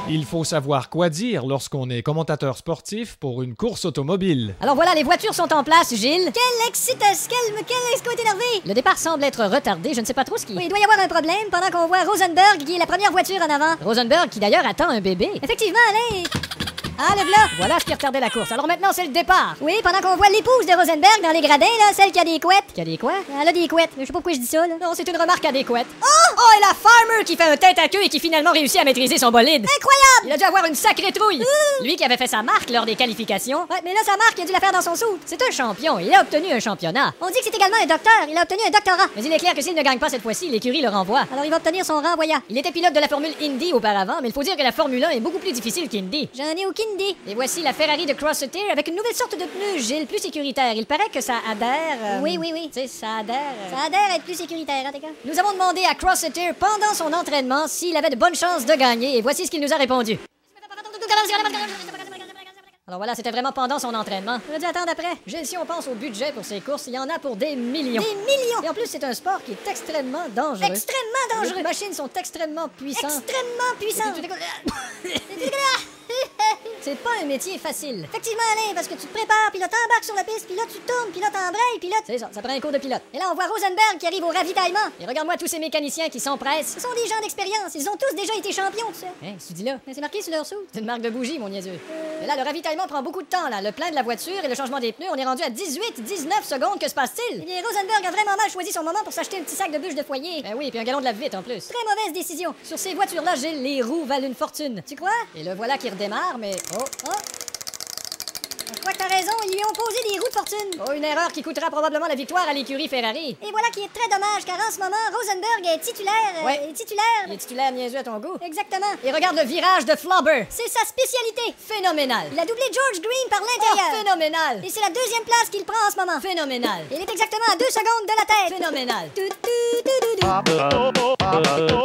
Il faut savoir quoi dire lorsqu'on est commentateur sportif pour une course automobile. Alors voilà, les voitures sont en place, Gilles. Quelle excitation, quel est-ce qu'on est énervé? Le départ semble être retardé, je ne sais pas trop ce qui... Oui, il doit y avoir un problème pendant qu'on voit Rosenberg qui est la première voiture en avant. Rosenberg qui d'ailleurs attend un bébé. Effectivement, Alain. Ah, le v'là! Voilà ce qui retardait la course. Alors maintenant, c'est le départ. Oui, pendant qu'on voit l'épouse de Rosenberg dans les gradins, là, celle qui a des couettes. Qui a des quoi? Elle a des couettes. Je sais pas pourquoi je dis ça, là. Non, c'est une remarque adéquate. Oh, et la Farmer qui fait un tête à queue et qui finalement réussit à maîtriser son bolide. Incroyable! Il a dû avoir une sacrée trouille. Lui qui avait fait sa marque lors des qualifications. Ouais, mais là, sa marque, il a dû la faire dans son sou. C'est un champion. Il a obtenu un championnat. On dit que c'est également un docteur. Il a obtenu un doctorat. Mais il est clair que s'il ne gagne pas cette fois-ci, l'écurie le renvoie. Alors, il va obtenir son renvoyant. Il était pilote de la Formule Indy auparavant, mais il faut dire que la Formule 1 est beaucoup plus difficile qu'Indy. J'en ai aucune idée. Et voici la Ferrari de Crosseter avec une nouvelle sorte de pneu, Gilles, plus sécuritaire. Il paraît que ça adhère... Oui. Tu sais, ça adhère... Ça adhère à être plus sécuritaire, hein, t'es gars? Nous avons demandé à Crosseter pendant son entraînement s'il avait de bonnes chances de gagner, et voici ce qu'il nous a répondu. Alors voilà, c'était vraiment pendant son entraînement. J'aurais dû attendre après. Gilles, si on pense au budget pour ces courses, il y en a pour des millions. Des millions! Et en plus, c'est un sport qui est extrêmement dangereux. Extrêmement dangereux! Les machines sont extrêmement puissantes. Extrêmement puissantes! C'est pas un métier facile. Effectivement, Alain, parce que tu te prépares, puis là, t'embarques sur la piste, puis là, tu tournes, puis là, t'embrayes, puis là... C'est ça prend un cours de pilote. Et là, on voit Rosenberg qui arrive au ravitaillement. Et regarde-moi tous ces mécaniciens qui s'empressent. Ce sont des gens d'expérience. Ils ont tous déjà été champions, tu sais. Hein, tu dis là? Mais c'est marqué sur leur sou. C'est une marque de bougie, mon niaiseux. Mais là, le ravitaillement prend beaucoup de temps, là. Le plein de la voiture et le changement des pneus, on est rendu à 18-19 secondes. Que se passe-t-il? Eh bien, Rosenberg a vraiment mal choisi son moment pour s'acheter un petit sac de bûches de foyer. Ben oui, puis un gallon de lave-vite en plus. Très mauvaise décision. Sur ces voitures-là, Gilles, les roues valent une fortune. Tu crois? Et le voilà qui redémarre, mais... Oh! Je crois que t'as raison, ils lui ont posé des roues de fortune. Oh, une erreur qui coûtera probablement la victoire à l'écurie Ferrari. Et voilà qui est très dommage, car en ce moment, Rosenberg est titulaire. Ouais. Titulaire. Il est titulaire niaiseux à ton goût. Exactement. Et regarde le virage de Flauber. C'est sa spécialité. Phénoménal. Il a doublé George Green par l'intérieur. Oh, phénoménal. Et c'est la deuxième place qu'il prend en ce moment. Phénoménal. Il est exactement à 2 secondes de la tête. Phénoménal. Tu, tu, tu, tu, tu.